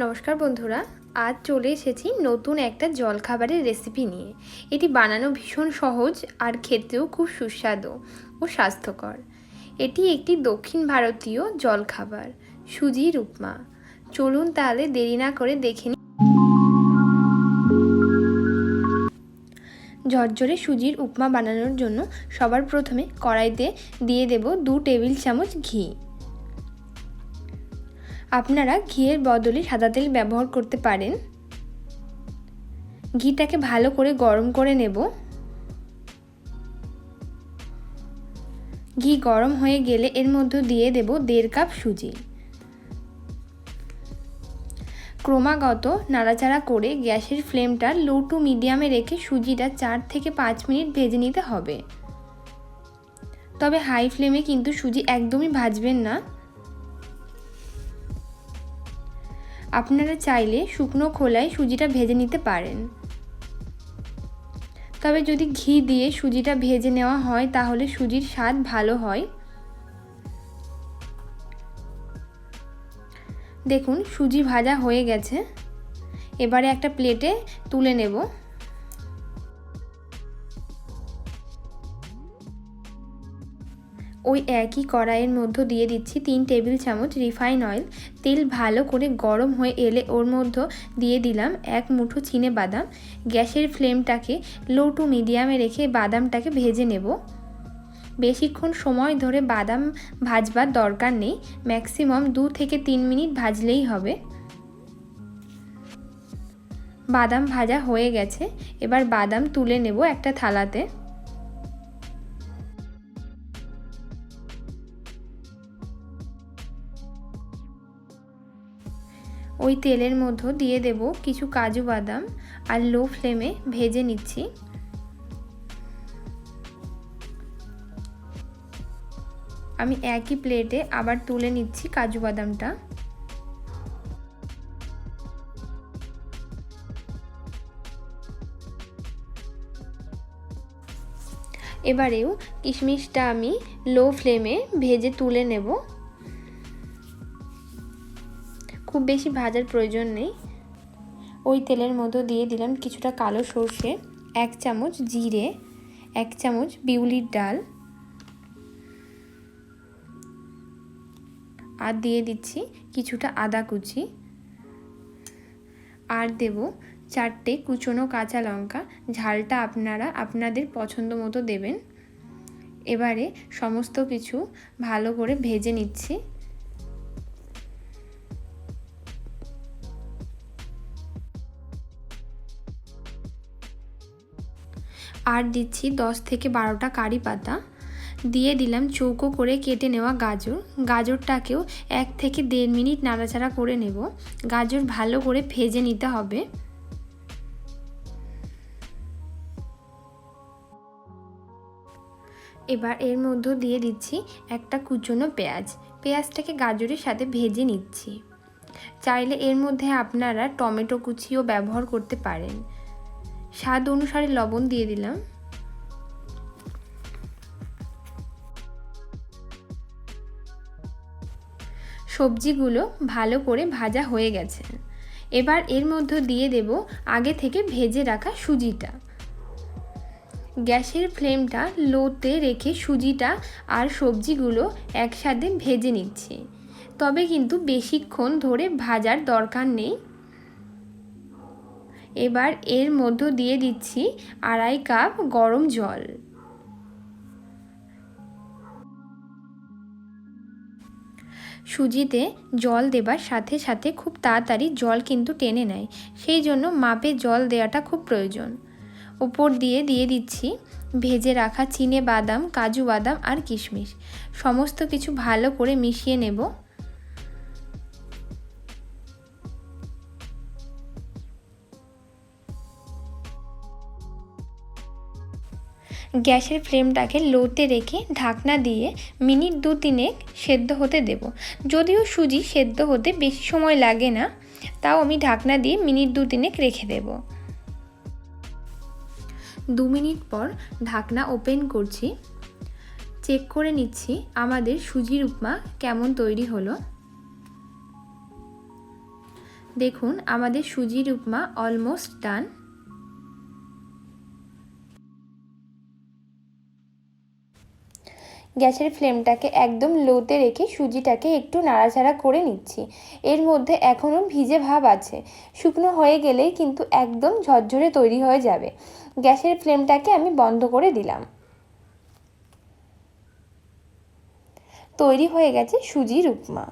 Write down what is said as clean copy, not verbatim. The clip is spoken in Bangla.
নমস্কার বন্ধুরা, আজ চলে এসেছি নতুন একটা জলখাবারের রেসিপি নিয়ে। এটি বানানো ভীষণ সহজ আর খেতেও খুব সুস্বাদু ও স্বাস্থ্যকর। এটি একটি দক্ষিণ ভারতীয় জলখাবার, সুজির উপমা। চলুন তাহলে দেরি না করে দেখে নিই। ঝরঝরে সুজির উপমা বানানোর জন্য সবার প্রথমে কড়াইতে দিয়ে দেব 2 টেবিল চামচ ঘি। আপনারা ঘিয়ের বদলে সাদা তেল ব্যবহার করতে পারেন। ঘিটাকে ভালো করে গরম করে নেব। ঘি গরম হয়ে গেলে এর মধ্যে দিয়ে দেব 1.5 কাপ সুজি। ক্রমাগত নাড়াচাড়া করে গ্যাসের ফ্লেমটা লো টু মিডিয়ামে রেখে সুজিটা 4 থেকে 5 মিনিট ভেজে নিতে হবে। তবে হাই ফ্লেমে কিন্তু সুজি একদমই ভাজবেন না। আপনারা চাইলে শুকনো খোলায় সুজিটা ভেজে নিতে পারেন। তবে যদি ঘি দিয়ে সুজিটা ভেজে নেওয়া হয় তাহলে সুজির স্বাদ ভালো হয়। দেখুন সুজি ভাজা হয়ে গেছে। এবারে একটা প্লেটে তুলে নেব। ওই একই কড়াইয়ের মধ্যে দিয়ে দিচ্ছি 3 টেবিল চামচ রিফাইন অয়েল। তেল ভালো করে গরম হয়ে এলে ওর মধ্যে দিয়ে দিলাম 1 মুঠো চিনে বাদাম। গ্যাসের ফ্লেমটাকে লো টু মিডিয়ামে রেখে বাদামটাকে ভেজে নেব। বেশিক্ষণ সময় ধরে বাদাম ভাজবার দরকার নেই, ম্যাক্সিমাম 2 থেকে 3 মিনিট ভাজলেই হবে। বাদাম ভাজা হয়ে গেছে। এবার বাদাম তুলে নেব একটা থালাতে। ওই তেলের মধ্যে দিয়ে দেব কিছু কাজু বাদাম আর লো ফ্লেমে ভেজে নিচ্ছি। আমি একই প্লেটে আবার তুলে নিচ্ছি কাজু বাদামটা। এবারেও কিশমিশটা আমি লো ফ্লেমে ভেজে তুলে নেব। খুব বেশি ভাজার প্রয়োজন নেই। ওই তেলের মধ্যে দিয়ে দিলাম কিছুটা কালো সর্ষে, 1 চামচ জিরে, 1 চামচ বিউলির ডাল আর দিয়ে দিচ্ছি কিছুটা আদা কুচি আর দেব 4টে কুচনো কাঁচা লঙ্কা। ঝালটা আপনারা আপনাদের পছন্দ মতো দেবেন। এবারে সমস্ত কিছু ভালো করে ভেজে নিচ্ছি। আর দিচ্ছি 10 থেকে 12টা কারি পাতা। দিয়ে দিলাম চৌকো করে কেটে নেওয়া গাজর। গাজরটাকেও 1 থেকে 1.5 মিনিট নাড়াচাড়া করে নেব। গাজর ভালো করে ভেজে নিতে হবে। এবার এর মধ্যে দিয়ে দিচ্ছি একটা কুচনো পেঁয়াজ। পেঁয়াজটাকে গাজরের সাথে ভেজে নিচ্ছি। চাইলে এর মধ্যে আপনারা টমেটো কুচিও ব্যবহার করতে পারেন। স্বাদ অনুসারে লবণ দিয়ে দিলাম। সবজিগুলো ভালো করে ভাজা হয়ে গেছে। এবার এর মধ্যে দিয়ে দেব আগে থেকে ভেজে রাখা সুজিটা। গ্যাসের ফ্লেমটা লোতে রেখে সুজিটা আর সবজিগুলো একসাথে ভেজে নিচ্ছি। তবে কিন্তু বেশিক্ষণ ধরে ভাজার দরকার নেই। এবার এর মধ্যে দিয়ে দিচ্ছি 2.5 কাপ গরম জল। সুজিতে জল দেবার সাথে সাথে খুব তাড়াতাড়ি জল কিন্তু টেনে নেয়, সেই জন্য মাপে জল দেওয়াটা খুব প্রয়োজন। উপর দিয়ে দিচ্ছি ভেজে রাখা চিনে বাদাম, কাজু বাদাম আর কিশমিশ। সমস্ত কিছু ভালো করে মিশিয়ে নেব। গ্যাসের ফ্লেমটাকে লোতে রেখে ঢাকনা দিয়ে মিনিট 2-3 সেদ্ধ হতে দেব। যদিও সুজি সেদ্ধ হতে বেশি সময় লাগে না, তাও আমি ঢাকনা দিয়ে মিনিট 2-3 রেখে দেব। 2 মিনিট পর ঢাকনা ওপেন করছি। চেক করে নিচ্ছি আমাদের সুজির উপমা কেমন তৈরি হলো। দেখুন আমাদের সুজির উপমা অলমোস্ট ডান। গ্যাসের ফ্লেমটাকে একদম লোতে রেখে সুজিটাকে একটু নাড়াচাড়া করে নিচ্ছি। এর মধ্যে এখনও ভিজে ভাব আছে, শুকনো হয়ে গেলেই কিন্তু একদম ঝরঝরে তৈরি হয়ে যাবে। গ্যাসের ফ্লেমটাকে আমি বন্ধ করে দিলাম। তৈরি হয়ে গেছে সুজির উপমা।